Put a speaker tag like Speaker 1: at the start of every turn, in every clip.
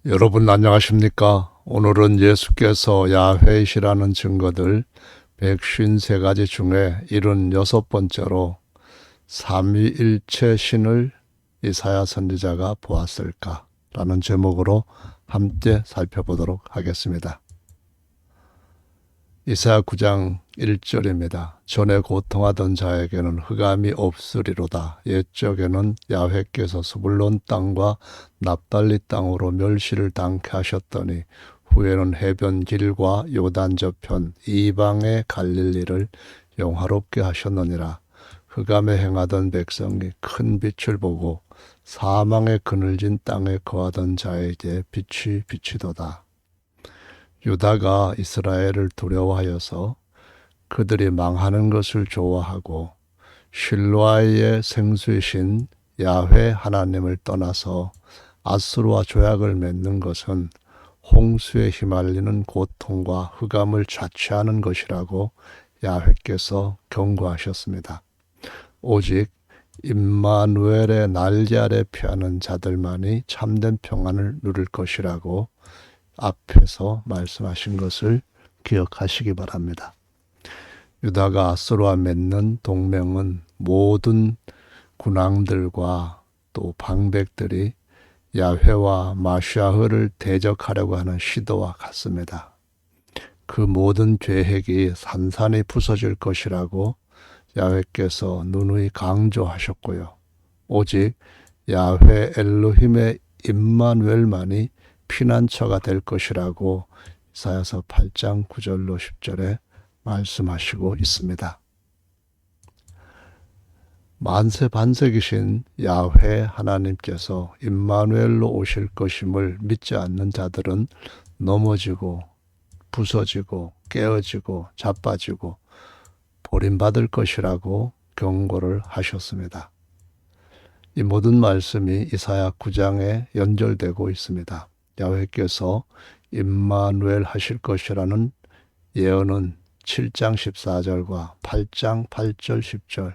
Speaker 1: 여러분 안녕하십니까? 오늘은 예수께서 야훼이시라는 증거들 153가지 중에 76번째로 삼위일체 신을 이사야 선지자가 보았을까? 라는 제목으로 함께 살펴보도록 하겠습니다. 이사야 9장 1절입니다. 전에 고통하던 자에게는 흑암이 없으리로다. 옛적에는 야훼께서 스불론 땅과 납달리 땅으로 멸시를 당케 하셨더니 후에는 해변 길과 요단 저편 이방의 갈릴리를 영화롭게 하셨느니라. 흑암에 행하던 백성이 큰 빛을 보고 사망의 그늘진 땅에 거하던 자에게 빛이 비치도다. 유다가 이스라엘을 두려워하여서 그들이 망하는 것을 좋아하고 실로아의 생수이신 야훼 하나님을 떠나서 아수르와 조약을 맺는 것은 홍수에 휘말리는 고통과 흑암을 자취하는 것이라고 야훼께서 경고하셨습니다. 오직 임마누엘의 날개 아래 피하는 자들만이 참된 평안을 누릴 것이라고 앞에서 말씀하신 것을 기억하시기 바랍니다. 유다가 아수르와 맺는 동맹은 모든 군왕들과 또 방백들이 야훼와 마시아흐를 대적하려고 하는 시도와 같습니다. 그 모든 계획이 산산이 부서질 것이라고 야훼께서 누누이 강조하셨고요. 오직 야훼 엘로힘의 임마누엘만이 피난처가 될 것이라고 이사야서 8장 9절로 10절에 말씀하시고 있습니다. 만세 반세기신 야훼 하나님께서 임마누엘로 오실 것임을 믿지 않는 자들은 넘어지고 부서지고 깨어지고 자빠지고 버림받을 것이라고 경고를 하셨습니다. 이 모든 말씀이 이사야 9장에 연결되고 있습니다. 야훼께서 임마누엘 하실 것이라는 예언은 7장 14절과 8장 8절 10절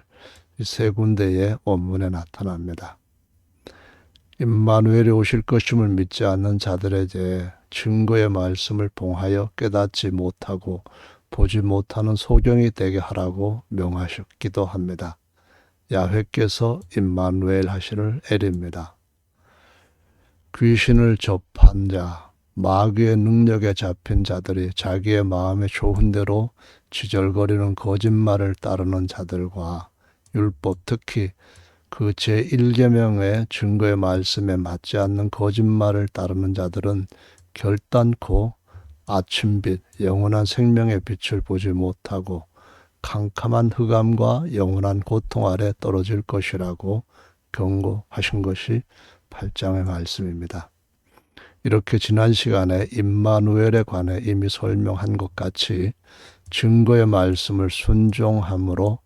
Speaker 1: 이 세 군데의 원문에 나타납니다. 임마누엘이 오실 것임을 믿지 않는 자들에게 증거의 말씀을 봉하여 깨닫지 못하고 보지 못하는 소경이 되게 하라고 명하셨기도 합니다. 야훼께서 임마누엘 하시를 에립니다. 귀신을 접한 자, 마귀의 능력에 잡힌 자들이 자기의 마음에 좋은 대로 지절거리는 거짓말을 따르는 자들과 율법, 특히 그 제1계명의 증거의 말씀에 맞지 않는 거짓말을 따르는 자들은 결단코 아침빛, 영원한 생명의 빛을 보지 못하고 캄캄한 흑암과 영원한 고통 아래 떨어질 것이라고 경고하신 것이 8장의 말씀입니다. 이렇게 지난 시간에 임마누엘에 관해 이미 설명한 것 같이 증거의 말씀을 순종함으로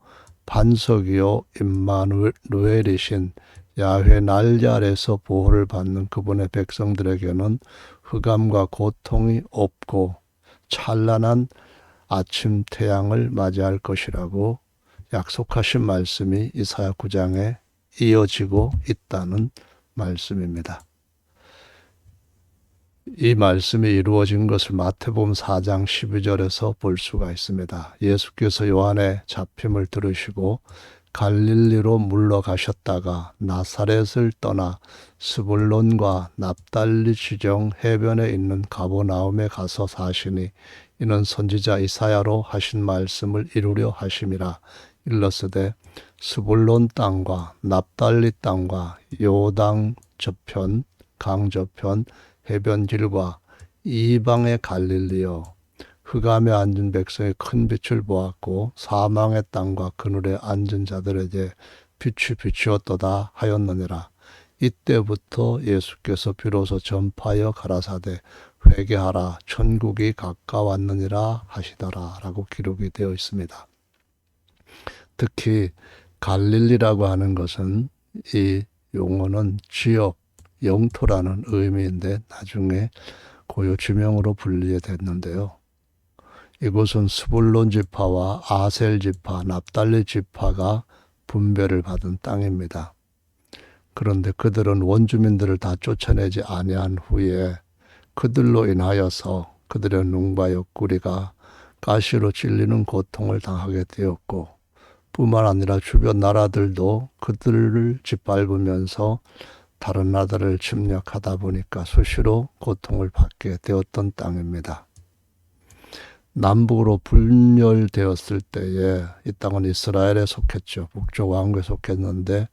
Speaker 1: 반석이요 임마누엘이신 야훼 날개 아래서 보호를 받는 그분의 백성들에게는 흑암과 고통이 없고 찬란한 아침 태양을 맞이할 것이라고 약속하신 말씀이 이사야 9장에 이어지고 있다는 말씀입니다. 이 말씀이 이루어진 것을 마태복음 4장 12절에서 볼 수가 있습니다. 예수께서 요한의 잡힘을 들으시고 갈릴리로 물러가셨다가 나사렛을 떠나 스불론과 납달리 지정 해변에 있는 가버나움에 가서 사시니 이는 선지자 이사야로 하신 말씀을 이루려 하심이라. 일러스되 스불론 땅과 납달리 땅과 요단 저편 강 저편 해변 길과 이방의 갈릴리여, 흑암에 앉은 백성의 큰 빛을 보았고 사망의 땅과 그늘에 앉은 자들에게 빛이 비추었도다 하였느니라. 이때부터 예수께서 비로소 전파하여 가라사대 회개하라 천국이 가까웠느니라 하시더라 라고 기록이 되어 있습니다. 특히 갈릴리라고 하는 것은 이 용어는 지역, 영토라는 의미인데 나중에 고유 지명으로 불리게 됐는데요. 이곳은 스불론 지파와 아셀 지파, 납달리 지파가 분배를 받은 땅입니다. 그런데 그들은 원주민들을 다 쫓아내지 아니한 후에 그들로 인하여서 그들의 눈과 옆구리가 가시로 찔리는 고통을 당하게 되었고, 뿐만 아니라 주변 나라들도 그들을 짓밟으면서 다른 나라를 침략하다 보니까 수시로 고통을 받게 되었던 땅입니다. 남북으로 분열되었을 때에 이 땅은 이스라엘에 속했죠. 북쪽 왕국에 속했는데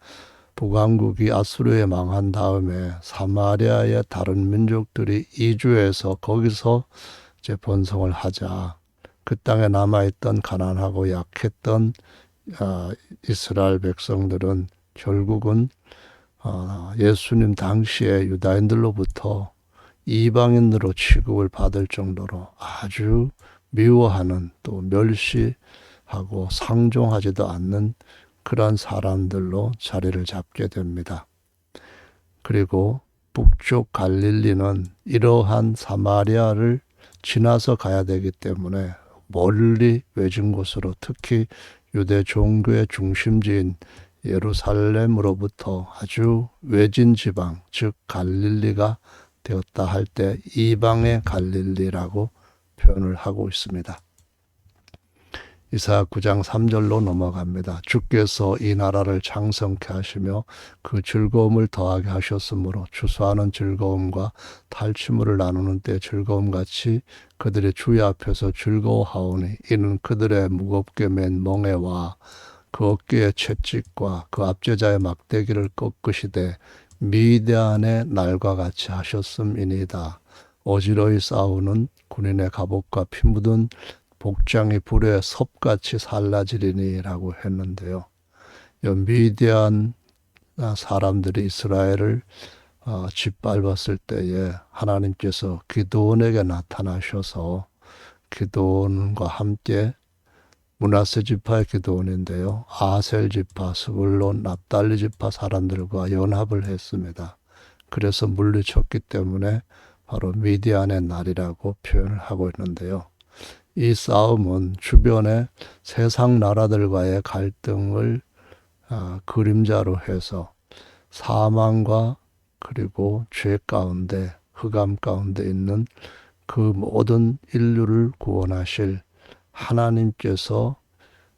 Speaker 1: 북왕국이 아수르에 망한 다음에 사마리아의 다른 민족들이 이주해서 거기서 이제 번성을 하자 그 땅에 남아있던 가난하고 약했던 이스라엘 백성들은 결국은 예수님 당시에 유다인들로부터 이방인으로 취급을 받을 정도로 아주 미워하는 또 멸시하고 상종하지도 않는 그러한 사람들로 자리를 잡게 됩니다. 그리고 북쪽 갈릴리는 이러한 사마리아를 지나서 가야 되기 때문에 멀리 외진 곳으로 특히 유대 종교의 중심지인 예루살렘으로부터 아주 외진 지방, 즉 갈릴리가 되었다 할 때 이방의 갈릴리라고 표현을 하고 있습니다. 이사야 9장 3절로 넘어갑니다. 주께서 이 나라를 창성케 하시며 그 즐거움을 더하게 하셨으므로 추수하는 즐거움과 탈취물을 나누는 때 즐거움같이 그들의 주의 앞에서 즐거워하오니 이는 그들의 무겁게 맨 멍에와 그 어깨의 채찍과 그 압제자의 막대기를 꺾으시되 미디안의 날과 같이 하셨음이니이다. 어지러이 싸우는 군인의 갑옷과 피 묻은 복장이 불에 섭같이 살라지리니라고 했는데요. 미디안 사람들이 이스라엘을 짓밟았을 때에 하나님께서 기드온에게 나타나셔서 기드온과 함께 므낫세 지파의 기드온인데요. 아셀 지파, 스불론, 납달리 지파 사람들과 연합을 했습니다. 그래서 물리쳤기 때문에 바로 미디안의 날이라고 표현을 하고 있는데요. 이 싸움은 주변의 세상 나라들과의 갈등을 그림자로 해서 사망과 그리고 죄 가운데 흑암 가운데 있는 그 모든 인류를 구원하실 하나님께서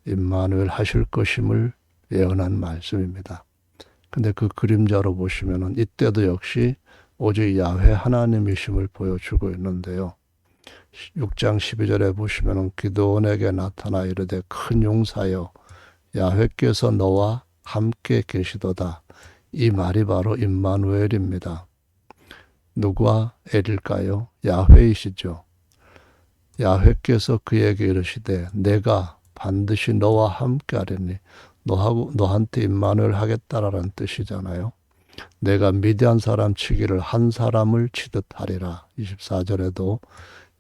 Speaker 1: 임마누엘 하실 것임을 예언한 말씀입니다. 근데 그 그림자로 보시면은 이때도 역시 오직 야훼 하나님이심을 보여주고 있는데요. 6장 12절에 보시면은 기드온에게 나타나 이르되 큰 용사여 야훼께서 너와 함께 계시도다. 이 말이 바로 임마누엘입니다. 누가 엘일까요? 야훼이시죠. 야훼께서 그에게 이르시되 내가 반드시 너와 함께 하리니 너한테 임마누엘 하겠다라는 뜻이잖아요. 내가 미디안 사람 치기를 한 사람을 치듯 하리라. 24절에도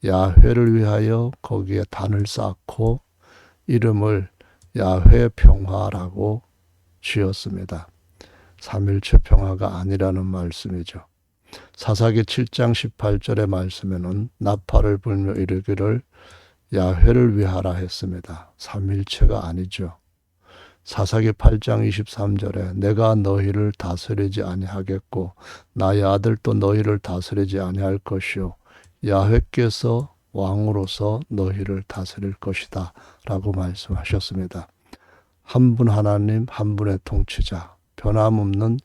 Speaker 1: 야훼를 위하여 거기에 단을 쌓고 이름을 야훼 평화라고 지었습니다. 삼일체 평화가 아니라는 말씀이죠. 사사기 7장 18절의 말씀에는 나팔을 불며 이르기를 야훼를 위하라 했습니다. 삼일체가 아니죠. 사사기 8장 23절에 내가 너희를 다스리지 아니하겠고 나의 아들도 너희를 다스리지 아니할 것이요 야훼께서 왕으로서 너희를 다스릴 것이다 라고 말씀하셨습니다. 한 분 하나님, 한 분의 통치자, 변함없는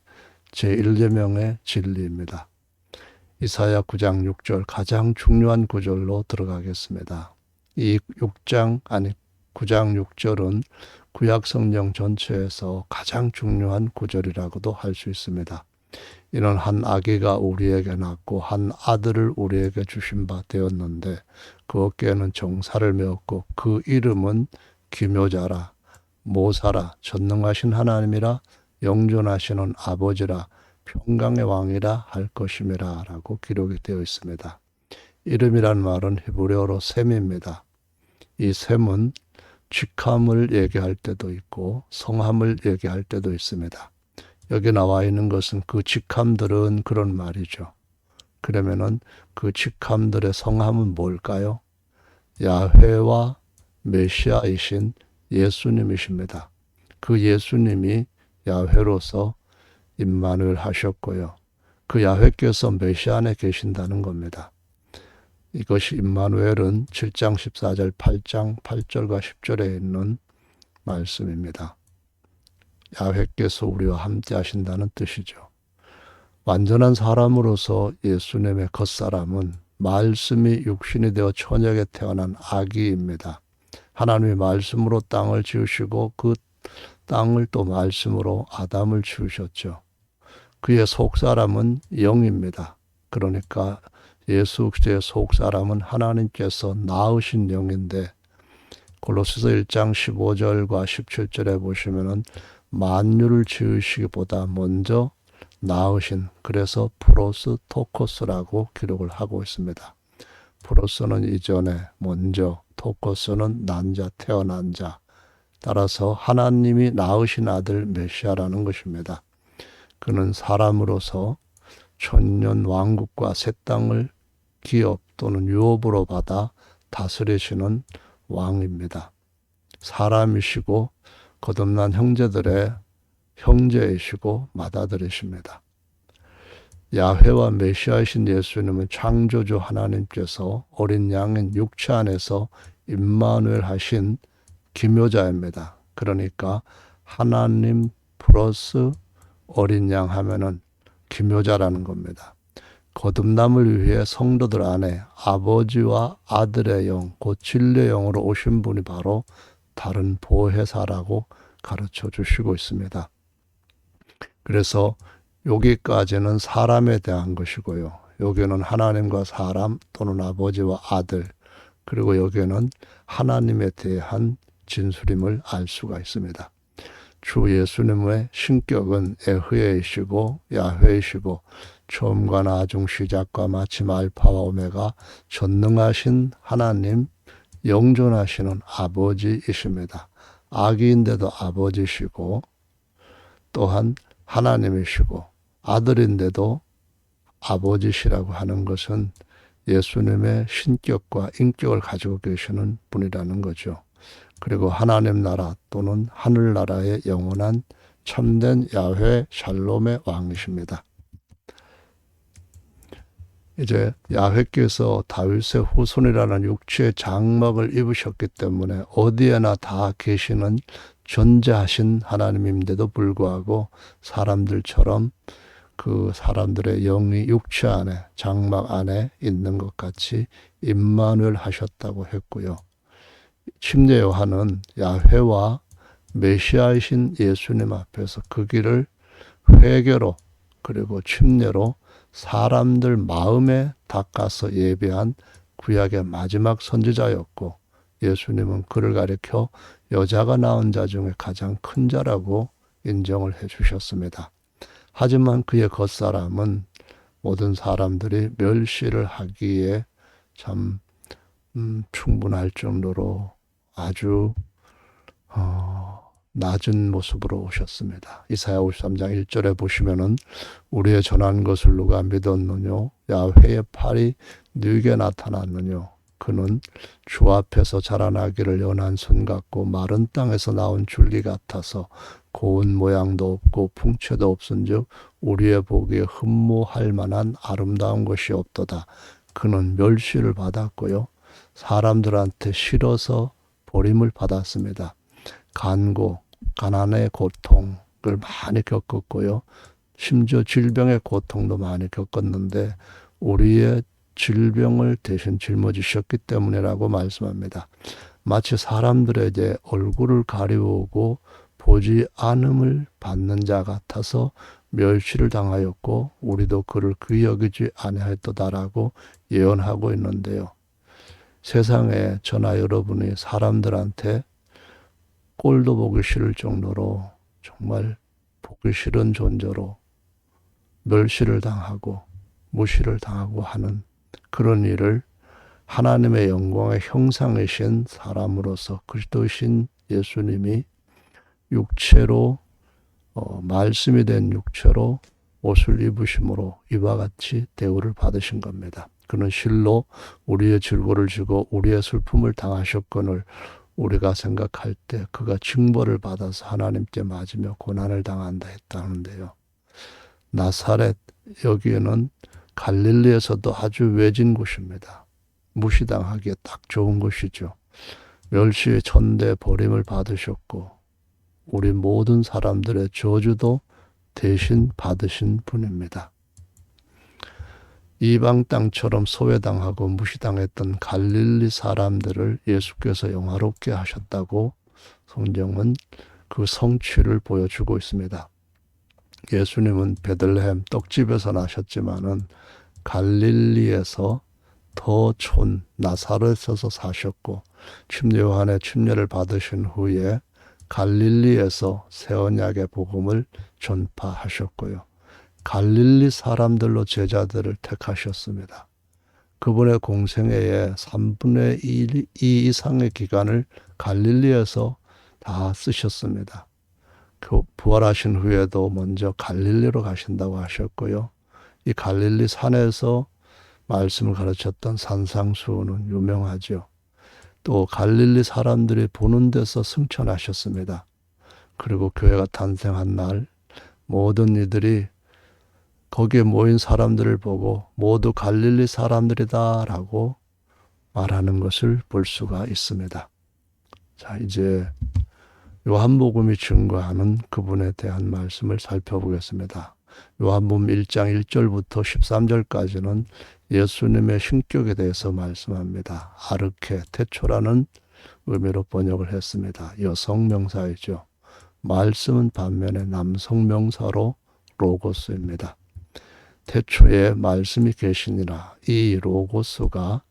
Speaker 1: 제1계명의 진리입니다. 이사야 9장 6절 가장 중요한 구절로 들어가겠습니다. 이 9장 6절은 구약성경 전체에서 가장 중요한 구절이라고도 할 수 있습니다. 이는 한 아기가 우리에게 낳고 한 아들을 우리에게 주신 바 되었는데 그 어깨에는 정사를 메었고 그 이름은 기묘자라 모사라 전능하신 하나님이라 영존하시는 아버지라 평강의 왕이라 할 것임이라 라고 기록이 되어 있습니다. 이름이란 말은 히브리어로 셈입니다. 이 셈은 직함을 얘기할 때도 있고 성함을 얘기할 때도 있습니다. 여기 나와 있는 것은 그 직함들은 그런 말이죠. 그러면은 그 직함들의 성함은 뭘까요? 야훼와 메시아이신 예수님이십니다. 그 예수님이 야훼로서 임마누엘 하셨고요. 그 야훼께서 메시아 안에 계신다는 겁니다. 이것이 임마누엘은 7장 14절, 8장 8절과 10절에 있는 말씀입니다. 야훼께서 우리와 함께 하신다는 뜻이죠. 완전한 사람으로서 예수님의 겉사람은 말씀이 육신이 되어 처녀에게 태어난 아기입니다. 하나님이 말씀으로 땅을 지으시고 그 땅을 또 말씀으로 아담을 지으셨죠. 그의 속사람은 영입니다. 그러니까 예수 그리스도의 속사람은 하나님께서 낳으신 영인데 골로새서 1장 15절과 17절에 보시면은 만유를 지으시기보다 먼저 낳으신, 그래서 프로스 토코스라고 기록을 하고 있습니다. 프로스는 이전에, 먼저, 토코스는 난 자, 태어난 자. 따라서 하나님이 낳으신 아들 메시아라는 것입니다. 그는 사람으로서 천년 왕국과 새 땅을 기업 또는 유업으로 받아 다스리시는 왕입니다. 사람이시고 거듭난 형제들의 형제이시고 맏아들이십니다. 야훼와 메시아이신 예수님은 창조주 하나님께서 어린 양인 육체 안에서 임마누엘 하신 기묘자입니다. 그러니까 하나님 플러스 어린 양 하면은 기묘자라는 겁니다. 거듭남을 위해 성도들 안에 아버지와 아들의 영, 곧 진리의 영으로 오신 분이 바로 다른 보혜사라고 가르쳐 주시고 있습니다. 그래서 여기까지는 사람에 대한 것이고요. 여기는 하나님과 사람 또는 아버지와 아들, 그리고 여기는 하나님에 대한 진술임을 알 수가 있습니다. 주 예수님의 신격은 에흐에이시고 야훼이시고 처음과 나중 시작과 마침 알파와 오메가 전능하신 하나님, 영존하시는 아버지이십니다. 아기인데도 아버지시고 또한 하나님이시고 아들인데도 아버지시라고 하는 것은 예수님의 신격과 인격을 가지고 계시는 분이라는 거죠. 그리고 하나님 나라 또는 하늘나라의 영원한 참된 야훼 샬롬의 왕이십니다. 이제 야훼께서 다윗의 후손이라는 육체의 장막을 입으셨기 때문에 어디에나 다 계시는 존재하신 하나님인데도 불구하고 사람들처럼 그 사람들의 영이 육체 안에, 장막 안에 있는 것 같이 임마누엘 하셨다고 했고요. 침례 요한은 야훼와 메시아이신 예수님 앞에서 그 길을 회개로 그리고 침례로 사람들 마음에 닦아서 예배한 구약의 마지막 선지자였고, 예수님은 그를 가리켜 여자가 낳은 자 중에 가장 큰 자라고 인정을 해주셨습니다. 하지만 그의 겉사람은 모든 사람들이 멸시를 하기에 참 충분할 정도로 아주 낮은 모습으로 오셨습니다. 이사야 53장 1절에 보시면은 우리의 전한 것을 누가 믿었느뇨? 야훼의 팔이 네게 나타났느뇨? 그는 주 앞에서 자라나기를 연한 손 같고 마른 땅에서 나온 줄기 같아서 고운 모양도 없고 풍채도 없은즉 우리의 보기에 흠모할 만한 아름다운 것이 없도다. 그는 멸시를 받았고요. 사람들한테 싫어서 버림을 받았습니다. 간고, 가난의 고통을 많이 겪었고요. 심지어 질병의 고통도 많이 겪었는데 우리의 질병을 대신 짊어지셨기 때문이라고 말씀합니다. 마치 사람들에게 얼굴을 가리우고 보지 않음을 받는 자 같아서 멸시를 당하였고 우리도 그를 귀히 여기지 아니하였도다라고 예언하고 있는데요. 세상에 저나 여러분이 사람들한테 꼴도 보기 싫을 정도로 정말 보기 싫은 존재로 멸시를 당하고 무시를 당하고 하는 그런 일을 하나님의 영광의 형상이신 사람으로서 그리스도이신 예수님이 육체로 말씀이 된 육체로 옷을 입으심으로 이와 같이 대우를 받으신 겁니다. 그는 실로 우리의 질고를 지고 우리의 슬픔을 당하셨거늘 우리가 생각할 때 그가 징벌을 받아서 하나님께 맞으며 고난을 당한다 했다는데요. 나사렛, 여기에는 갈릴리에서도 아주 외진 곳입니다. 무시당하기에 딱 좋은 것이죠. 멸시의 천대 버림을 받으셨고 우리 모든 사람들의 저주도 대신 받으신 분입니다. 이방 땅처럼 소외당하고 무시당했던 갈릴리 사람들을 예수께서 영화롭게 하셨다고 성경은 그 성취를 보여주고 있습니다. 예수님은 베들레헴 떡집에서 나셨지만은 갈릴리에서 더 촌 나사렛에서 사셨고 침례 요한의 침례를 받으신 후에 갈릴리에서 새 언약의 복음을 전파하셨고요. 갈릴리 사람들로 제자들을 택하셨습니다. 그분의 공생애의 3분의 2 이상의 기간을 갈릴리에서 다 쓰셨습니다. 부활하신 후에도 먼저 갈릴리로 가신다고 하셨고요. 이 갈릴리 산에서 말씀을 가르쳤던 산상수훈은 유명하죠. 또 갈릴리 사람들이 보는 데서 승천하셨습니다. 그리고 교회가 탄생한 날 모든 이들이 거기에 모인 사람들을 보고 모두 갈릴리 사람들이다라고 말하는 것을 볼 수가 있습니다. 자, 이제 요한복음이 증거하는 그분에 대한 말씀을 살펴보겠습니다. 요한복음 1장 1절부터 13절까지는 예수님의 신격에 대해서 말씀합니다. 아르케, 태초라는 의미로 번역을 했습니다. 여성 명사이죠. 말씀은 반면에 남성 명사로 로고스입니다. 태초에 말씀이 계시니라. 이 로고스가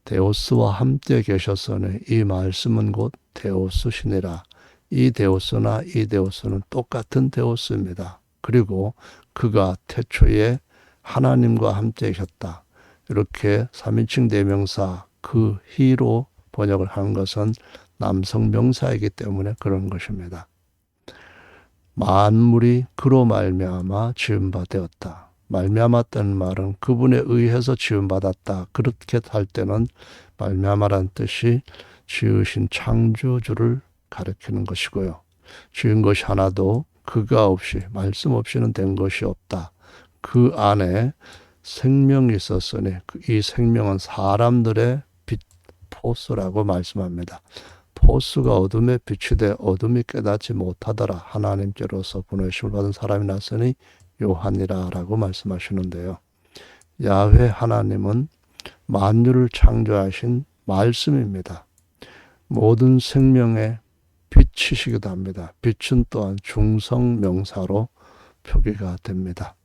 Speaker 1: 데오스와 함께 계셨으니 이 말씀은 곧 데오스시니라. 이 데오스나 이 데오스는 똑같은 데오스입니다. 그리고 그가 태초에 하나님과 함께 계셨다. 이렇게 3인칭 대명사 그 히로 번역을 한 것은 남성 명사이기 때문에 그런 것입니다. 만물이 그로 말미암아 지은 바 되었다. 말미암았다는 말은 그분에 의해서 지음받았다. 그렇게 할 때는 말미암아란 뜻이 지으신 창조주를 가리키는 것이고요. 지은 것이 하나도 그가 없이 말씀 없이는 된 것이 없다. 그 안에 생명이 있었으니 이 생명은 사람들의 빛, 포스라고 말씀합니다. 포스가 어둠에 빛이 돼 어둠이 깨닫지 못하더라. 하나님께로서 보내심을 받은 사람이 났으니 요한이라 라고 말씀하시는데요. 야훼 하나님은 만유를 창조하신 말씀입니다. 모든 생명의 빛이시기도 합니다. 빛은 또한 중성 명사로 표기가 됩니다.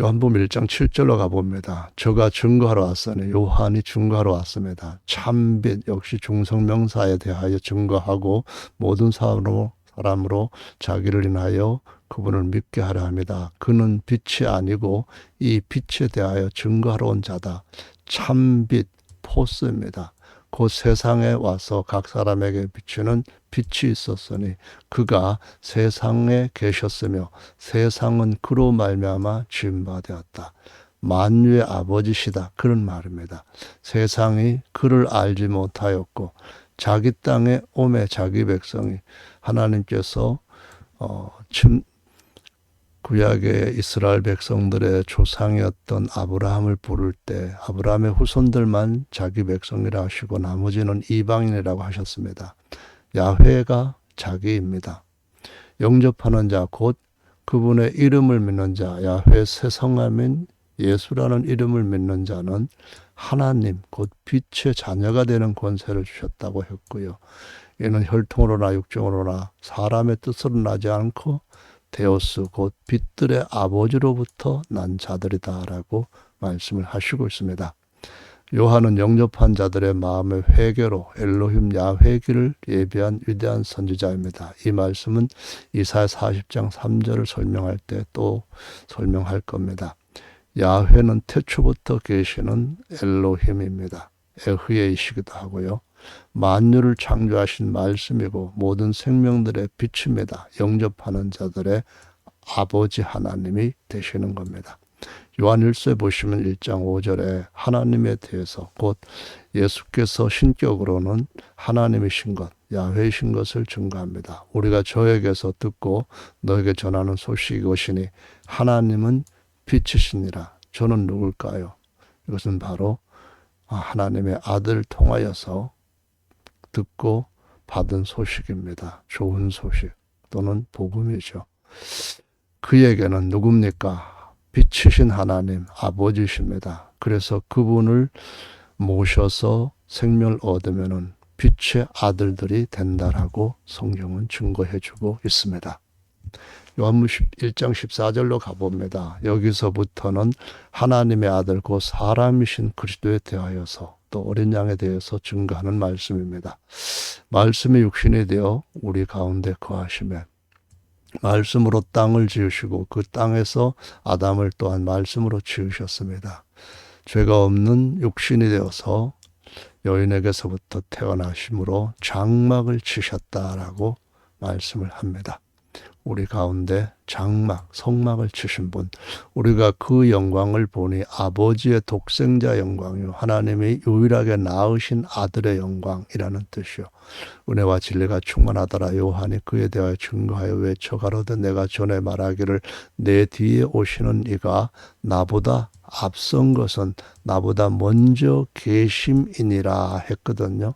Speaker 1: 요한복음 1장 7절로 가봅니다. 저가 증거하러 왔으니 요한이 증거하러 왔습니다. 참빛 역시 중성명사에 대하여 증거하고 모든 사람으로 자기를 인하여 그분을 믿게 하려 합니다. 그는 빛이 아니고 이 빛에 대하여 증거하러 온 자다. 참빛 포스입니다. 곧 세상에 와서 각 사람에게 비추는 빛이 있었으니 그가 세상에 계셨으며 세상은 그로 말미암아 지은 바 되었다. 만유의 아버지시다. 그런 말입니다. 세상이 그를 알지 못하였고 자기 땅에 오매 자기 백성이 하나님께서 구약의 이스라엘 백성들의 조상이었던 아브라함을 부를 때 아브라함의 후손들만 자기 백성이라 하시고 나머지는 이방인이라고 하셨습니다. 야훼가 자기입니다. 영접하는 자 곧 그분의 이름을 믿는 자 야훼 새 성함인 예수라는 이름을 믿는 자는 하나님 곧 빛의 자녀가 되는 권세를 주셨다고 했고요. 이는 혈통으로나 육정으로나 사람의 뜻으로 나지 않고 데오스 곧 빛들의 아버지로부터 난 자들이다라고 말씀을 하시고 있습니다. 요한은 영접한 자들의 마음의 회개로 엘로힘 야훼기를 예비한 위대한 선지자입니다. 이 말씀은 이사야 40장 3절을 설명할 때 또 설명할 겁니다. 야훼는 태초부터 계시는 엘로힘입니다. 에흐예이시기도 하고요. 만유를 창조하신 말씀이고 모든 생명들의 빛입니다. 영접하는 자들의 아버지 하나님이 되시는 겁니다. 요한 1서에 보시면 1장 5절에 하나님에 대해서 곧 예수께서 신격으로는 하나님이신 것, 야훼이신 것을 증거합니다. 우리가 저에게서 듣고 너에게 전하는 소식이 이것이니 하나님은 빛이시니라. 저는 누굴까요? 이것은 바로 하나님의 아들 통하여서 듣고 받은 소식입니다. 좋은 소식 또는 복음이죠. 그에게는 누굽니까? 빛이신 하나님 아버지십니다. 그래서 그분을 모셔서 생명을 얻으면은 빛의 아들들이 된다라고 성경은 증거해주고 있습니다. 요한복음 1장 14절로 가봅니다. 여기서부터는 하나님의 아들 곧 사람이신 그리스도에 대하여서 또 어린 양에 대해서 증거하는 말씀입니다. 말씀이 육신이 되어 우리 가운데 거하시매 말씀으로 땅을 지으시고 그 땅에서 아담을 또한 말씀으로 지으셨습니다. 죄가 없는 육신이 되어서 여인에게서부터 태어나심으로 장막을 치셨다라고 말씀을 합니다. 우리 가운데 장막, 성막을 치신 분, 우리가 그 영광을 보니 아버지의 독생자 영광이요 하나님이 유일하게 낳으신 아들의 영광이라는 뜻이요. 은혜와 진리가 충만하더라. 요한이 그에 대하여 증거하여 외쳐 가로되 내가 전에 말하기를 내 뒤에 오시는 이가 나보다 앞선 것은 나보다 먼저 계심이니라 했거든요.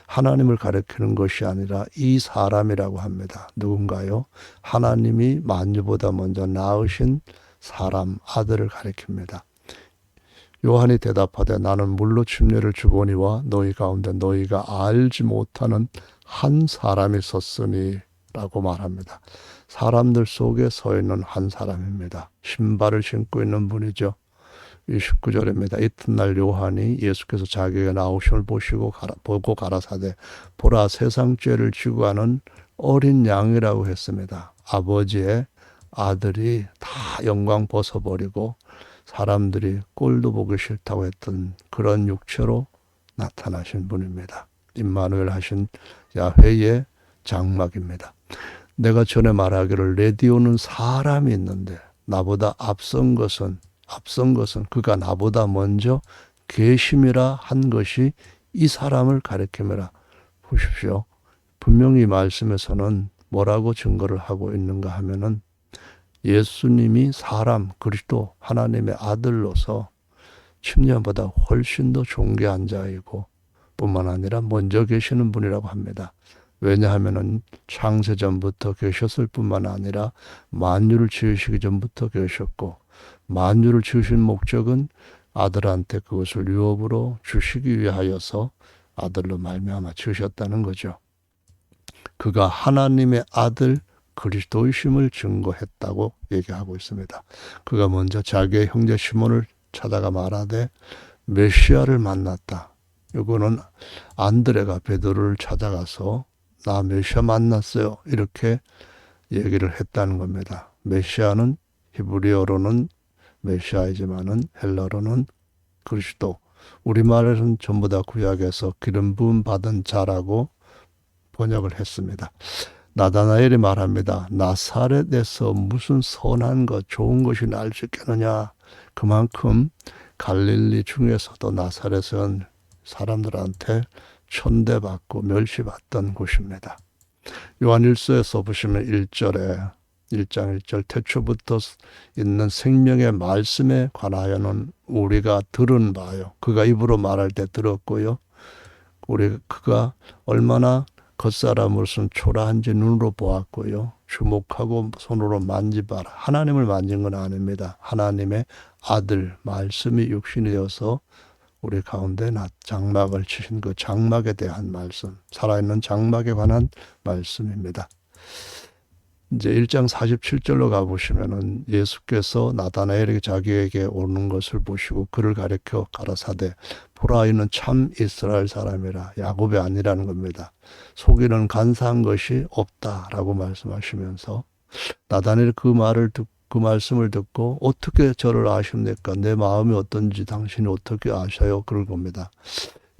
Speaker 1: 하나님을 가리키는 것이 아니라 이 사람이라고 합니다. 누군가요? 하나님이 만유보다 먼저 낳으신 사람, 아들을 가리킵니다. 요한이 대답하되 나는 물로 침례를 주거니와 너희 가운데 너희가 알지 못하는 한 사람이 섰으니 라고 말합니다. 사람들 속에 서 있는 한 사람입니다. 신발을 신고 있는 분이죠. 29절입니다. 이튿날 요한이 예수께서 자기에게 나오심을 보고 가라사대 보라 세상 죄를 지고 가는 어린 양이라고 했습니다. 아버지의 아들이 다 영광 벗어버리고 사람들이 꼴도 보기 싫다고 했던 그런 육체로 나타나신 분입니다. 임마누엘 하신 야훼의 장막입니다. 내가 전에 말하기를 내 뒤에 오는 사람이 있는데 나보다 앞선 것은 그가 나보다 먼저 계심이라 한 것이 이 사람을 가리킴이라. 보십시오. 분명히 말씀에서는 뭐라고 증거를 하고 있는가 하면은 예수님이 사람, 그리스도, 하나님의 아들로서 침례보다 훨씬 더 존귀한 자이고 뿐만 아니라 먼저 계시는 분이라고 합니다. 왜냐하면은 창세전부터 계셨을 뿐만 아니라 만유를 지으시기 전부터 계셨고 만유를 지으신 목적은 아들한테 그것을 유업으로 주시기 위하여서 아들로 말미암아 지으셨다는 거죠. 그가 하나님의 아들 그리스도이심을 증거했다고 얘기하고 있습니다. 그가 먼저 자기의 형제 시몬을 찾아가 말하되 메시아를 만났다. 이거는 안드레가 베드로를 찾아가서 나 메시아 만났어요. 이렇게 얘기를 했다는 겁니다. 메시아는 히브리어로는 메시아이지만은 헬라어로는 그리스도. 우리말에서는 전부 다 구약에서 기름 부음 받은 자라고 번역을 했습니다. 나다나엘이 말합니다. 나사렛에서 무슨 선한 것, 좋은 것이 날 수 있겠느냐. 그만큼 갈릴리 중에서도 나사렛은 사람들한테 천대받고 멸시받던 곳입니다. 요한일서에서 보시면 1장 1절 태초부터 있는 생명의 말씀에 관하여는 우리가 들은 바요. 그가 입으로 말할 때 들었고요. 그가 얼마나 겉사람으로서는 초라한지 눈으로 보았고요. 주목하고 손으로 만지봐라. 하나님을 만진 건 아닙니다. 하나님의 아들 말씀이 육신이 되어서 우리 가운데 장막을 치신 그 장막에 대한 말씀, 살아있는 장막에 관한 말씀입니다. 이제 1장 47절로 가보시면은 예수께서 나다나엘에게 자기에게 오는 것을 보시고 그를 가리켜 가라사대 보라 이는 참 이스라엘 사람이라. 야곱이 아니라는 겁니다. 속이는 간사한 것이 없다라고 말씀하시면서 나다나엘 그 말씀을 듣고 어떻게 저를 아십니까? 내 마음이 어떤지 당신이 어떻게 아셔요? 그럴 겁니다.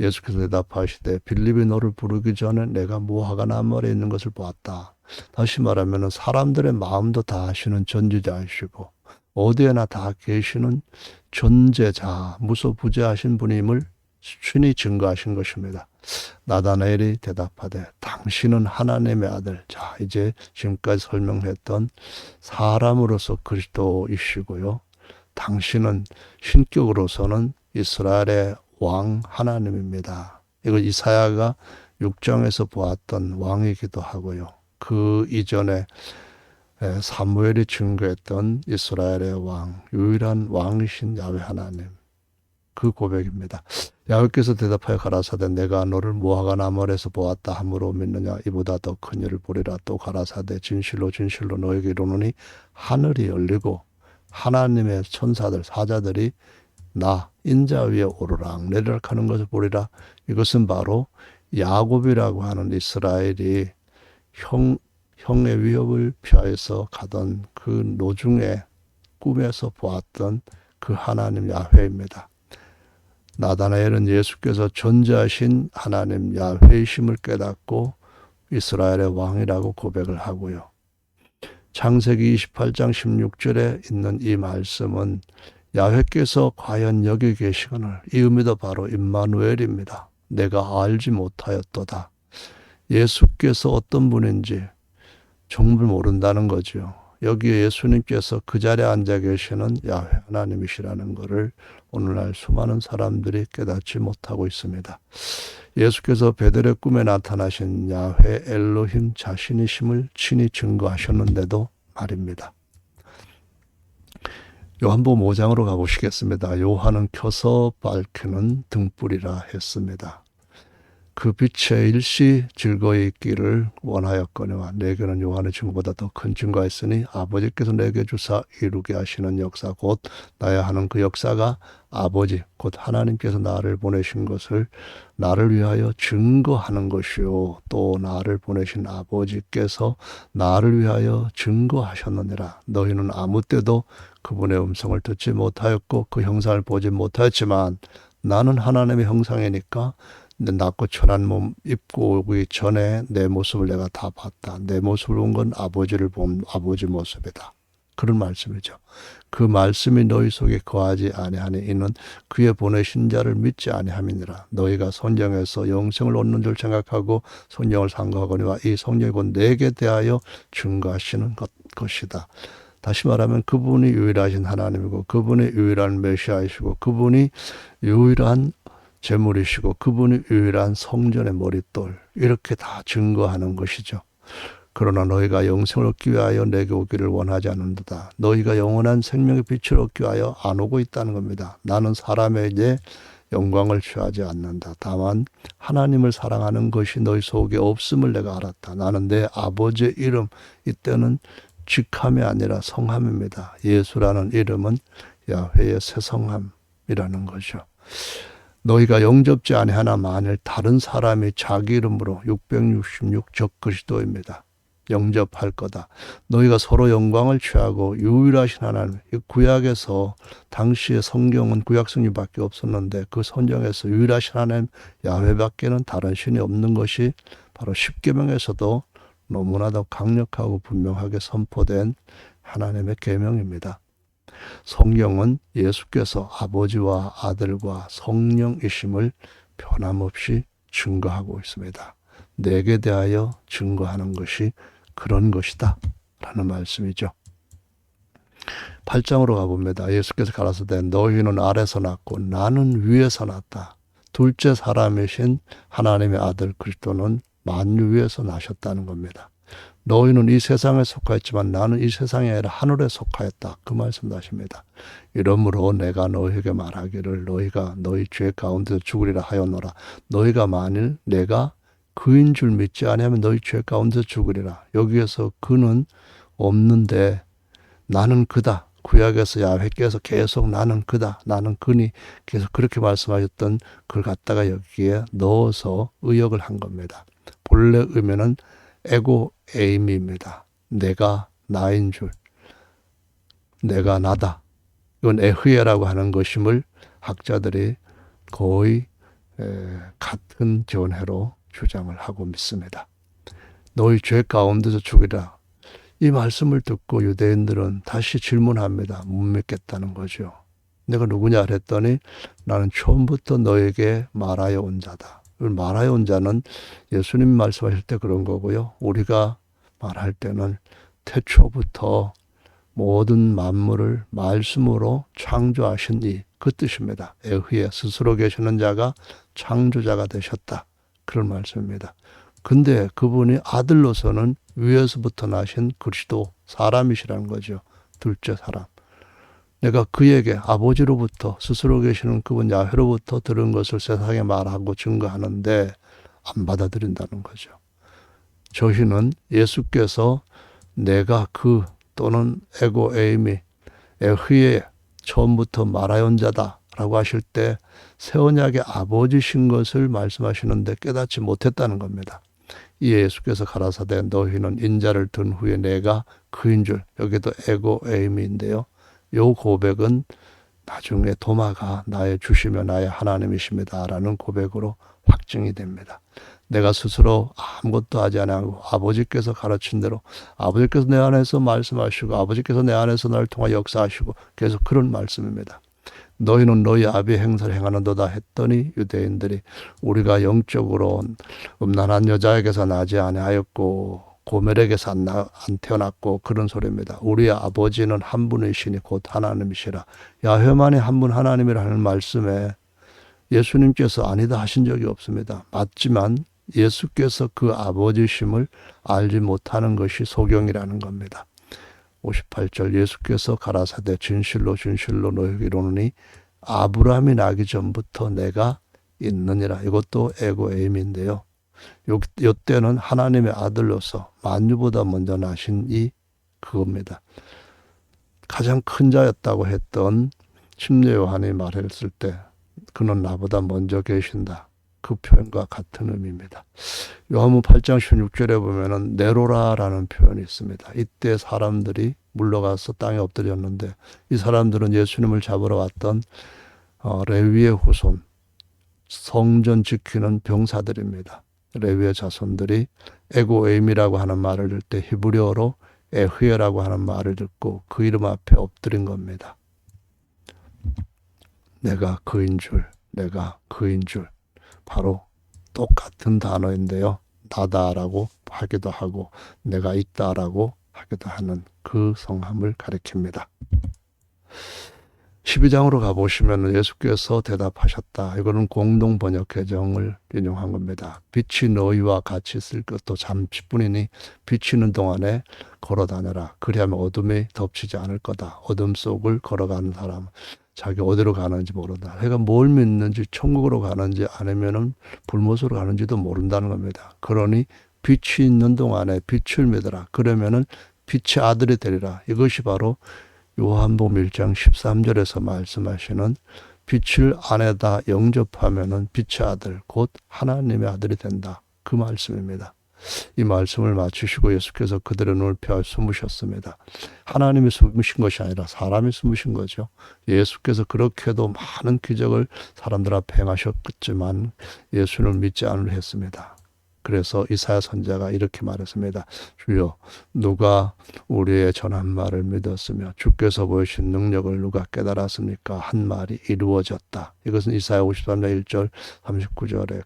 Speaker 1: 예수께서 대답하시되 빌립이 너를 부르기 전에 내가 무화과 나무에 있는 것을 보았다. 다시 말하면 사람들의 마음도 다 아시는 전지자이시고 어디에나 다 계시는 존재자, 무소부재하신 분임을 친히 증거하신 것입니다. 나다나엘이 대답하되 당신은 하나님의 아들. 자, 이제 지금까지 설명했던 사람으로서 그리스도이시고요. 당신은 신격으로서는 이스라엘의 왕 하나님입니다. 이거 이사야가 6장에서 보았던 왕이기도 하고요. 그 이전에 사무엘이 증거했던 이스라엘의 왕, 유일한 왕이신 야훼 하나님, 그 고백입니다. 야훼께서 대답하여 가라사대 내가 너를 모아가 나물에서 보았다 함으로 믿느냐 이보다 더 큰 일을 보리라. 또 가라사대 진실로 진실로 너에게 이르노니 하늘이 열리고 하나님의 천사들 사자들이 나 인자 위에 오르락 내리락 하는 것을 보리라. 이것은 바로 야곱이라고 하는 이스라엘이 형의 위협을 피하여서 가던 그 노중에 꿈에서 보았던 그 하나님 야훼입니다. 나다나엘은 예수께서 존재하신 하나님 야훼이심을 깨닫고 이스라엘의 왕이라고 고백을 하고요. 창세기 28장 16절에 있는 이 말씀은 야훼께서 과연 여기 계시거늘 이 의미도 바로 임마누엘입니다. 내가 알지 못하였도다. 예수께서 어떤 분인지 정말 모른다는 거죠. 여기에 예수님께서 그 자리에 앉아 계시는 야훼 하나님이시라는 것을 오늘날 수많은 사람들이 깨닫지 못하고 있습니다. 예수께서 베델의 꿈에 나타나신 야훼 엘로힘 자신이심을 친히 증거하셨는데도 말입니다. 요한복음 5장으로 가보시겠습니다. 요한은 켜서 밝히는 등불이라 했습니다. 그 빛에 일시 즐거이 있기를 원하였거니와 내게는 요한의 증거보다 더 큰 증거가 있으니 아버지께서 내게 주사 이루게 하시는 역사 곧 나야 하는 그 역사가 아버지 곧 하나님께서 나를 보내신 것을 나를 위하여 증거하는 것이요 또 나를 보내신 아버지께서 나를 위하여 증거하셨느니라. 너희는 아무 때도 그분의 음성을 듣지 못하였고 그 형상을 보지 못하였지만 나는 하나님의 형상이니까 낳고 천한 몸 입고 오기 전에 내 모습을 내가 다 봤다. 내 모습을 본 건 아버지를 본 아버지 모습이다. 그런 말씀이죠. 그 말씀이 너희 속에 거하지 아니하니 이는 그의 보내신 자를 믿지 아니함이니라. 너희가 성경에서 영생을 얻는 줄 생각하고 성경을 상고하거니와 이 성경이 곧 내게 대하여 증거하시는 것이다. 다시 말하면 그분이 유일하신 하나님이고 그분이 유일한 메시아이시고 그분이 유일한 제물이시고 그분이 유일한 성전의 머릿돌 이렇게 다 증거하는 것이죠. 그러나 너희가 영생을 얻기 위하여 내게 오기를 원하지 않는도다. 너희가 영원한 생명의 빛을 얻기 위하여 안 오고 있다는 겁니다. 나는 사람에게 영광을 취하지 않는다. 다만 하나님을 사랑하는 것이 너희 속에 없음을 내가 알았다. 나는 내 아버지의 이름 이때는 직함이 아니라 성함입니다. 예수라는 이름은 야훼의 새성함이라는 거죠. 너희가 영접지 아니하나 만일 다른 사람이 자기 이름으로 666 적그리스도입니다. 영접할 거다. 너희가 서로 영광을 취하고 유일하신 하나님. 구약에서 당시의 성경은 구약 성경밖에 없었는데 그 성경에서 유일하신 하나님 야훼밖에는 다른 신이 없는 것이 바로 십계명에서도 너무나도 강력하고 분명하게 선포된 하나님의 계명입니다. 성경은 예수께서 아버지와 아들과 성령이심을 변함없이 증거하고 있습니다. 내게 대하여 증거하는 것이 그런 것이다 라는 말씀이죠. 8장으로 가봅니다. 예수께서 가라사대 너희는 아래서 났고 나는 위에서 났다. 둘째 사람이신 하나님의 아들 그리스도는 만유 위에서 나셨다는 겁니다. 너희는 이 세상에 속하였지만 나는 이 세상이 아니라 하늘에 속하였다. 그 말씀도 하십니다. 이러므로 내가 너희에게 말하기를 너희가 너희 죄 가운데서 죽으리라 하였노라. 너희가 만일 내가 그인 줄 믿지 아니하면 너희 죄 가운데서 죽으리라. 여기에서 그는 없는데 나는 그다. 구약에서 야훼께서 계속 나는 그다. 나는 그니 계속 그렇게 말씀하셨던 그걸 갖다가 여기에 넣어서 의역을 한 겁니다. 본래 의미는 에고 에임입니다. 내가 나인 줄, 내가 나다. 이건 에흐예라고 하는 것임을 학자들이 거의 같은 전해로 주장을 하고 믿습니다. 너희 죄 가운데서 죽이라. 이 말씀을 듣고 유대인들은 다시 질문합니다. 못 믿겠다는 거죠. 내가 누구냐 그랬더니 나는 처음부터 너에게 말하여 온 자다. 말하여 온 자는 예수님 말씀하실 때 그런 거고요. 우리가 말할 때는 태초부터 모든 만물을 말씀으로 창조하신 그 뜻입니다. 에흐에 스스로 계시는 자가 창조자가 되셨다. 그런 말씀입니다. 근데 그분이 아들로서는 위에서부터 나신 그리스도 사람이시라는 거죠. 둘째 사람. 내가 그에게 아버지로부터 스스로 계시는 그분 야훼로부터 들은 것을 세상에 말하고 증거하는데 안 받아들인다는 거죠. 저희는 예수께서 내가 또는 에고 에이미 에흐에 처음부터 말하온 자다 라고 하실 때 새 언약의 아버지신 것을 말씀하시는데 깨닫지 못했다는 겁니다. 이에 예수께서 가라사대 너희는 인자를 든 후에 내가 그인 줄, 여기도 에고 에이미인데요. 요 고백은 나중에 도마가 나의 주시며 나의 하나님이십니다 라는 고백으로 확증이 됩니다. 내가 스스로 아무것도 하지 않고 아버지께서 가르친 대로 아버지께서 내 안에서 말씀하시고 아버지께서 내 안에서 나를 통하 역사하시고 계속 그런 말씀입니다. 너희는 너희 아비의 행사를 행하는도다 했더니 유대인들이 우리가 영적으로 음란한 여자에게서 나지 아니하였고 고멜에게서 안 태어났고 그런 소리입니다. 우리의 아버지는 한 분이시니 곧 하나님이시라. 야훼만이 한 분 하나님이라는 말씀에 예수님께서 아니다 하신 적이 없습니다. 맞지만 예수께서 그 아버지심을 알지 못하는 것이 소경이라는 겁니다. 58절 예수께서 가라사대 진실로 진실로 너희에게 이르노니 아브라함이 나기 전부터 내가 있느니라. 이것도 에고 에임인데요. 요때는 하나님의 아들로서 만유보다 먼저 나신 그겁니다. 가장 큰 자였다고 했던 침례 요한이 말했을 때 그는 나보다 먼저 계신다. 그 표현과 같은 의미입니다. 요한복음 8장 16절에 보면은 네로라라는 표현이 있습니다. 이때 사람들이 물러가서 땅에 엎드렸는데 이 사람들은 예수님을 잡으러 왔던 레위의 후손, 성전 지키는 병사들입니다. 레위의 자손들이 에고에임이라고 하는 말을 들 때 히브리어로 에흐에라고 하는 말을 듣고 그 이름 앞에 엎드린 겁니다. 내가 그인 줄, 내가 그인 줄. 바로 똑같은 단어인데요. 나다라고 하기도 하고 내가 있다라고 하기도 하는 그 성함을 가리킵니다. 12장으로 가보시면 예수께서 대답하셨다. 이거는 공동 번역 개정을 인용한 겁니다. 빛이 너희와 같이 있을 것도 잠시뿐이니 비치는 동안에 걸어다녀라. 그리하면 어둠이 덮치지 않을 거다. 어둠 속을 걸어가는 사람 자기 어디로 가는지 모른다. 그러니까 뭘 믿는지 천국으로 가는지 아니면은 불못으로 가는지도 모른다는 겁니다. 그러니 빛이 있는 동안에 빛을 믿어라. 그러면은 빛의 아들이 되리라. 이것이 바로 요한복음 1장 13절에서 말씀하시는 빛을 안에다 영접하면은 빛의 아들, 곧 하나님의 아들이 된다. 그 말씀입니다. 이 말씀을 마치시고 예수께서 그들의 눈을 펴 숨으셨습니다. 하나님이 숨으신 것이 아니라 사람이 숨으신 거죠. 예수께서 그렇게도 많은 기적을 사람들 앞에 행하셨겠지만 예수를 믿지 않으려 했습니다. 그래서 이사야 선지자가 이렇게 말했습니다. 주여 누가 우리의 전한 말을 믿었으며 주께서 보이신 능력을 누가 깨달았습니까? 한 말이 이루어졌다. 이것은 이사야 53장 1절 39절에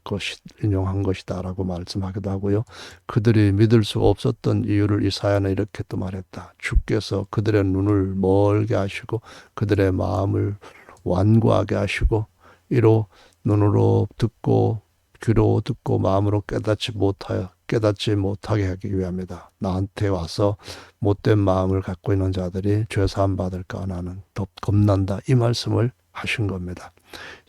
Speaker 1: 인용한 것이다 라고 말씀하기도 하고요. 그들이 믿을 수 없었던 이유를 이사야는 이렇게 또 말했다. 주께서 그들의 눈을 멀게 하시고 그들의 마음을 완고하게 하시고 이로 눈으로 듣고 귀로 듣고 마음으로 깨닫지 못하게 하기 위함이다. 나한테 와서 못된 마음을 갖고 있는 자들이 죄사함 받을까 나는 더 겁난다. 이 말씀을 하신 겁니다.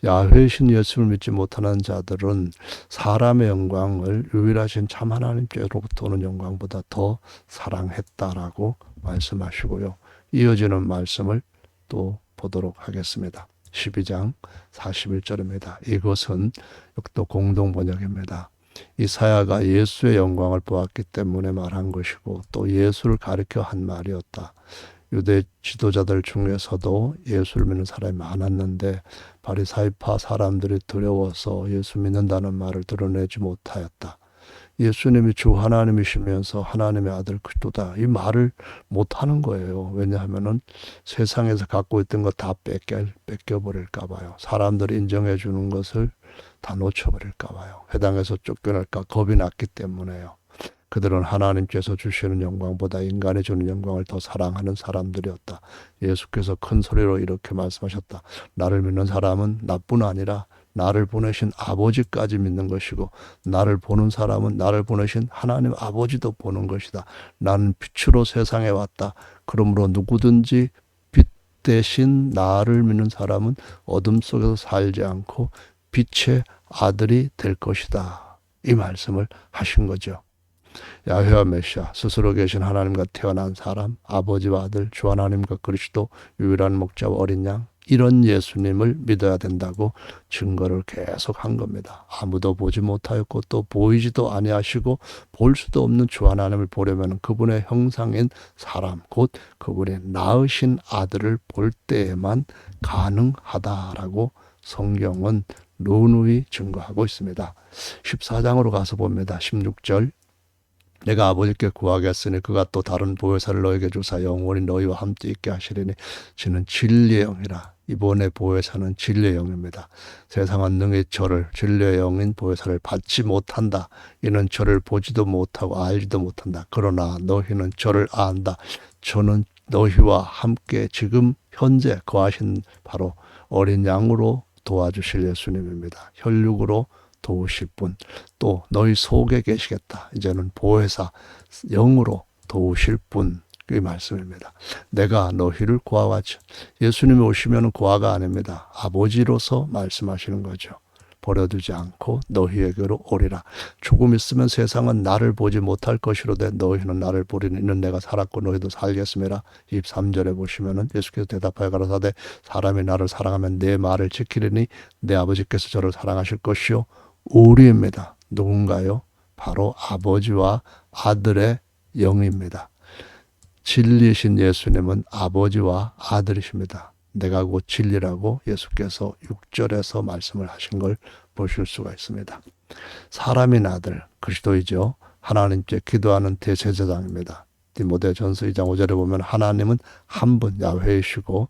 Speaker 1: 야훼신 예수를 믿지 못하는 자들은 사람의 영광을 유일하신 참 하나님께로부터 오는 영광보다 더 사랑했다라고 말씀하시고요. 이어지는 말씀을 또 보도록 하겠습니다. 12장 41절입니다. 이것은 또 공동 번역입니다. 이사야가 예수의 영광을 보았기 때문에 말한 것이고 또 예수를 가리켜 한 말이었다. 유대 지도자들 중에서도 예수를 믿는 사람이 많았는데 바리사이파 사람들이 두려워서 예수 믿는다는 말을 드러내지 못하였다. 예수님이 주 하나님이시면서 하나님의 아들 그리스도다. 이 말을 못하는 거예요. 왜냐하면은 세상에서 갖고 있던 거 다 뺏겨버릴까 봐요. 사람들이 인정해 주는 것을 다 놓쳐버릴까 봐요. 회당에서 쫓겨날까 겁이 났기 때문에요. 그들은 하나님께서 주시는 영광보다 인간이 주는 영광을 더 사랑하는 사람들이었다. 예수께서 큰 소리로 이렇게 말씀하셨다. 나를 믿는 사람은 나뿐 아니라 나를 보내신 아버지까지 믿는 것이고, 나를 보는 사람은 나를 보내신 하나님 아버지도 보는 것이다. 나는 빛으로 세상에 왔다. 그러므로 누구든지 빛 대신 나를 믿는 사람은 어둠 속에서 살지 않고 빛의 아들이 될 것이다. 이 말씀을 하신 거죠. 야훼와 메시아, 스스로 계신 하나님과 태어난 사람, 아버지와 아들, 주 하나님과 그리스도, 유일한 목자와 어린 양, 이런 예수님을 믿어야 된다고 증거를 계속 한 겁니다. 아무도 보지 못하였고 또 보이지도 아니하시고 볼 수도 없는 주 하나님을 보려면 그분의 형상인 사람, 곧 그분의 낳으신 아들을 볼 때에만 가능하다라고 성경은 누누이 증거하고 있습니다. 14장으로 가서 봅니다. 16절. 내가 아버지께 구하겠으니 그가 또 다른 보혜사를 너에게 주사 영원히 너희와 함께 있게 하시리니 저는 진리의 영이라. 이번에 보혜사는 진리의 영입니다. 세상은 능히 저를, 진리의 영인 보혜사를 받지 못한다. 이는 저를 보지도 못하고 알지도 못한다. 그러나 너희는 저를 안다. 저는 너희와 함께 지금 현재 거하신 바로 어린 양으로 도와주실 예수님입니다. 혈육으로 도우실 분, 또 너희 속에 계시겠다. 이제는 보혜사 영으로 도우실 분, 그 말씀입니다. 내가 너희를 구하왔지. 예수님이 오시면 구하가 아닙니다. 아버지로서 말씀하시는 거죠. 버려두지 않고 너희에게로 오리라. 조금 있으면 세상은 나를 보지 못할 것이로되 너희는 나를 보리니 이는 내가 살았고 너희도 살겠음이라. 23절에 보시면은 예수께서 대답하여 가라사대 사람이 나를 사랑하면 내 말을 지키리니 내 아버지께서 저를 사랑하실 것이요 우리입니다. 누군가요? 바로 아버지와 아들의 영입니다. 진리신 예수님은 아버지와 아들이십니다. 내가 곧 진리라고 예수께서 6절에서 말씀을 하신 걸 보실 수가 있습니다. 사람인 아들, 그리스도이죠. 하나님께 기도하는 대제사장입니다. 디모데전서 2장 5절에 보면 하나님은 한 분 야훼이시고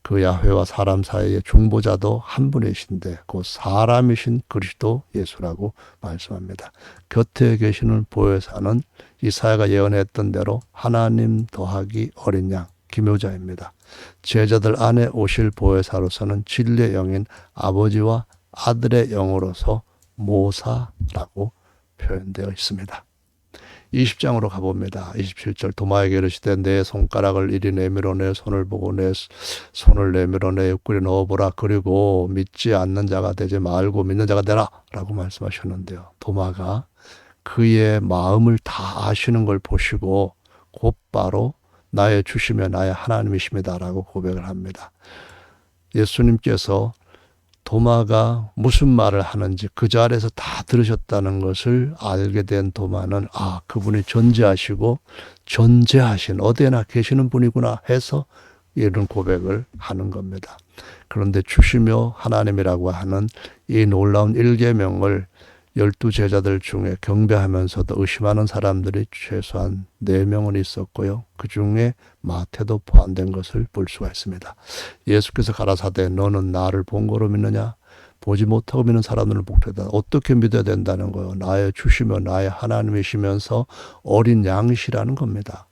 Speaker 1: 그 야훼와 사람 사이의 중보자도 한 분이신데 그 사람이신 그리스도 예수라고 말씀합니다. 곁에 계시는 보혜사는 이사야가 예언했던 대로 하나님 더하기 어린 양 기묘자입니다. 제자들 안에 오실 보혜사로서는 진리의 영인 아버지와 아들의 영으로서 모사라고 표현되어 있습니다. 20장으로 가봅니다. 27절 도마에게 이르시되 내 손가락을 이리 내밀어 내 손을 보고 내 손을 내밀어 내 옆구리에 넣어보라. 그리고 믿지 않는 자가 되지 말고 믿는 자가 되라 라고 말씀하셨는데요. 도마가 그의 마음을 다 아시는 걸 보시고 곧바로 나의 주시며 나의 하나님이십니다 라고 고백을 합니다. 예수님께서 도마가 무슨 말을 하는지 그 자리에서 다 들으셨다는 것을 알게 된 도마는 그분이 존재하시고 존재하신 어디에나 계시는 분이구나 해서 이런 고백을 하는 겁니다. 그런데 주시며 하나님이라고 하는 이 놀라운 일계명을 12제자들 중에 경배하면서도 의심하는 사람들이 최소한 4명은 있었고요. 그 중에 마태도 포함된 것을 볼 수가 있습니다. 예수께서 가라사대 너는 나를 본 거로 믿느냐? 보지 못하고 믿는 사람들은 복되다. 어떻게 믿어야 된다는 거예요? 나의 주시며 나의 하나님이시면서 어린 양이시라는 겁니다.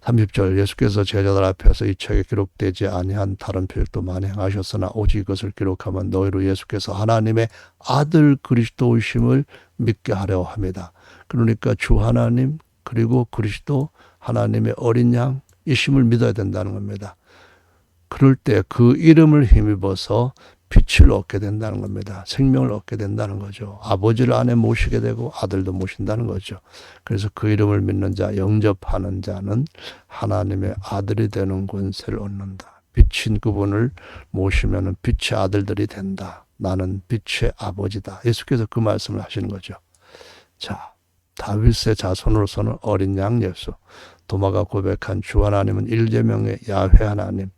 Speaker 1: 30절 예수께서 제자들 앞에서 이 책에 기록되지 아니한 다른 표적도 많이 행하셨으나 오직 이것을 기록하면 너희로 예수께서 하나님의 아들 그리스도이심을 믿게 하려 합니다. 그러니까 주 하나님 그리고 그리스도 하나님의 어린 양이심을 믿어야 된다는 겁니다. 그럴 때 그 이름을 힘입어서 빛을 얻게 된다는 겁니다. 생명을 얻게 된다는 거죠. 아버지를 안에 모시게 되고 아들도 모신다는 거죠. 그래서 그 이름을 믿는 자, 영접하는 자는 하나님의 아들이 되는 권세를 얻는다. 빛인 그분을 모시면 빛의 아들들이 된다. 나는 빛의 아버지다. 예수께서 그 말씀을 하시는 거죠. 자, 다윗의 자손으로서는 어린 양 예수, 도마가 고백한 주 하나님은 일계명의 야훼 하나님,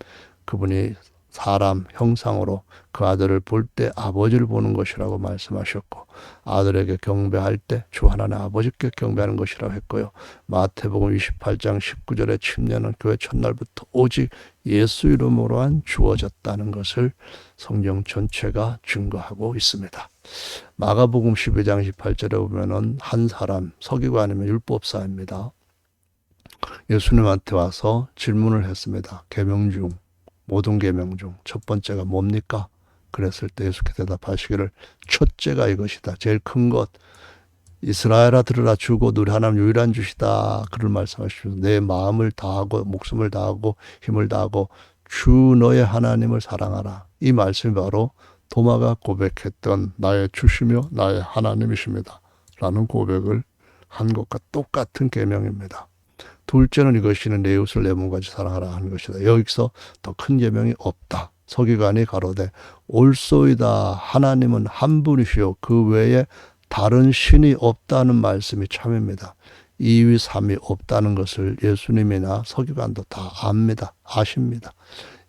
Speaker 1: 그분이 사람 형상으로 그 아들을 볼 때 아버지를 보는 것이라고 말씀하셨고, 아들에게 경배할 때 주 하나님 아버지께 경배하는 것이라고 했고요. 마태복음 28장 19절의 침례는 교회 첫날부터 오직 예수 이름으로만 주어졌다는 것을 성경 전체가 증거하고 있습니다. 마가복음 12장 18절에 보면은 한 사람, 서기관이면 율법사입니다. 예수님한테 와서 질문을 했습니다. 계명 중, 모든 계명 중 첫 번째가 뭡니까? 그랬을 때 예수께서 대답하시기를 첫째가 이것이다. 제일 큰 것. 이스라엘아 들으라, 주고 너희 하나님 유일한 주시다. 그를 말씀하시면서 내 마음을 다하고 목숨을 다하고 힘을 다하고 주 너의 하나님을 사랑하라. 이 말씀이 바로 도마가 고백했던 나의 주시며 나의 하나님이십니다. 라는 고백을 한 것과 똑같은 계명입니다. 둘째는 이것이는 내 이웃을 내 몸같이 사랑하라 하는 것이다. 여기서 더 큰 계명이 없다. 서기관이 가로되 옳소이다. 하나님은 한 분이시요 그 외에 다른 신이 없다는 말씀이 참입니다. 2위, 3위 없다는 것을 예수님이나 서기관도 다 압니다. 아십니다.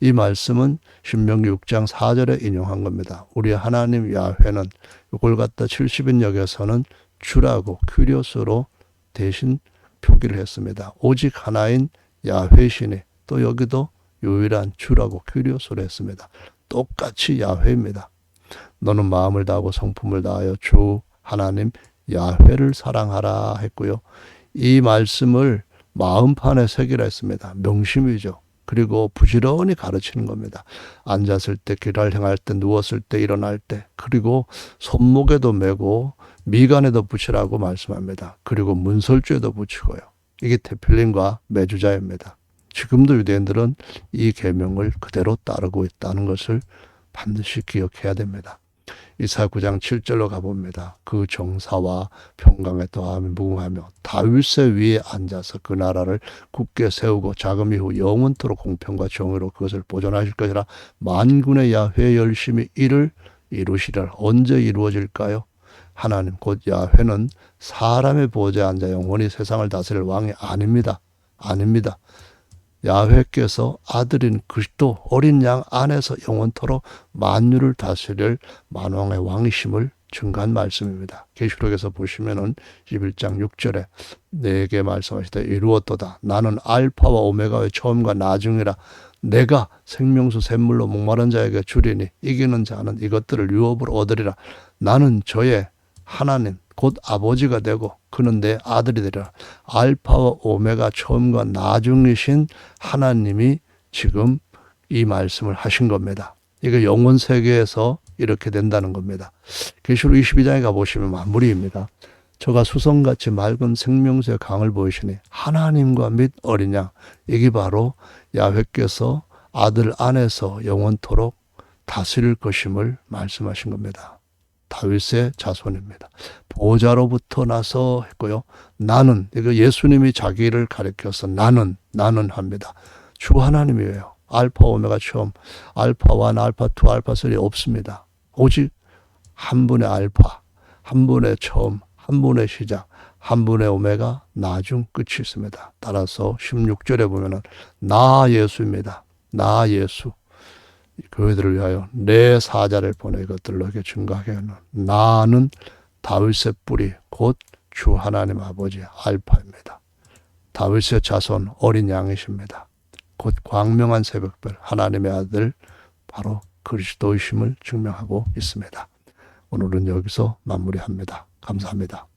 Speaker 1: 이 말씀은 신명기 6장 4절에 인용한 겁니다. 우리 하나님 야훼는 이걸 갖다 70인역에서는 주라고 큐리오스로 대신 표기를 했습니다. 오직 하나인 야훼신이 또 여기도 유일한 주라고 큐리오스로 했습니다. 똑같이 야훼입니다. 너는 마음을 다하고 성품을 다하여 주 하나님 야훼를 사랑하라 했고요. 이 말씀을 마음판에 새기라 했습니다. 명심이죠. 그리고 부지런히 가르치는 겁니다. 앉았을 때, 길을 행할 때, 누웠을 때, 일어날 때, 그리고 손목에도 메고 미간에도 붙이라고 말씀합니다. 그리고 문설주에도 붙이고요. 이게 테필린과 메주자입니다. 지금도 유대인들은 이 계명을 그대로 따르고 있다는 것을 반드시 기억해야 됩니다. 이사야 9장 7절로 가봅니다. 그 정사와 평강에 더하며 무궁하며 다윗의 위에 앉아서 그 나라를 굳게 세우고 자금 이후 영원토록 공평과 정의로 그것을 보존하실 것이라. 만군의 야훼 열심히 이를 이루시리라. 언제 이루어질까요? 하나님 곧 야훼는 사람의 보좌에 앉아 영원히 세상을 다스릴 왕이 아닙니다. 아닙니다. 야훼께서 아들인 그리스도 어린 양 안에서 영원토록 만유를 다스릴 만왕의 왕이심을 증거한 말씀입니다. 계시록에서 보시면은 11장 6절에 내게 말씀하시되 이루었도다. 나는 알파와 오메가의 처음과 나중이라. 내가 생명수 샘물로 목마른 자에게 주리니 이기는 자는 이것들을 유업으로 얻으리라. 나는 저의 하나님 곧 아버지가 되고 그는 내 아들이 되리라. 알파와 오메가 처음과 나중이신 하나님이 지금 이 말씀을 하신 겁니다. 이게 영원 세계에서 이렇게 된다는 겁니다. 계시록 22장에 가보시면 마무리입니다. 저가 수성같이 맑은 생명수의 강을 보이시니 하나님과 및 어린 양, 이게 바로 야훼께서 아들 안에서 영원토록 다스릴 것임을 말씀하신 겁니다. 다윗의 자손입니다. 보좌로부터 나서 했고요. 나는, 이거 예수님이 자기를 가리켜서 나는 합니다. 주 하나님이에요. 알파 오메가 처음, 알파 1, 알파 2, 알파 3 없습니다. 오직 한 분의 알파, 한 분의 처음, 한 분의 시작, 한 분의 오메가, 나중 끝이 있습니다. 따라서 16절에 보면은 나 예수입니다. 나 예수. 교회들을 위하여 내 사자를 보내 이것들을 너에게 증거하게 하는 나는 다윗의 뿌리 곧 주 하나님 아버지 알파입니다. 다윗의 자손 어린 양이십니다. 곧 광명한 새벽별 하나님의 아들 바로 그리스도이심을 증명하고 있습니다. 오늘은 여기서 마무리합니다. 감사합니다.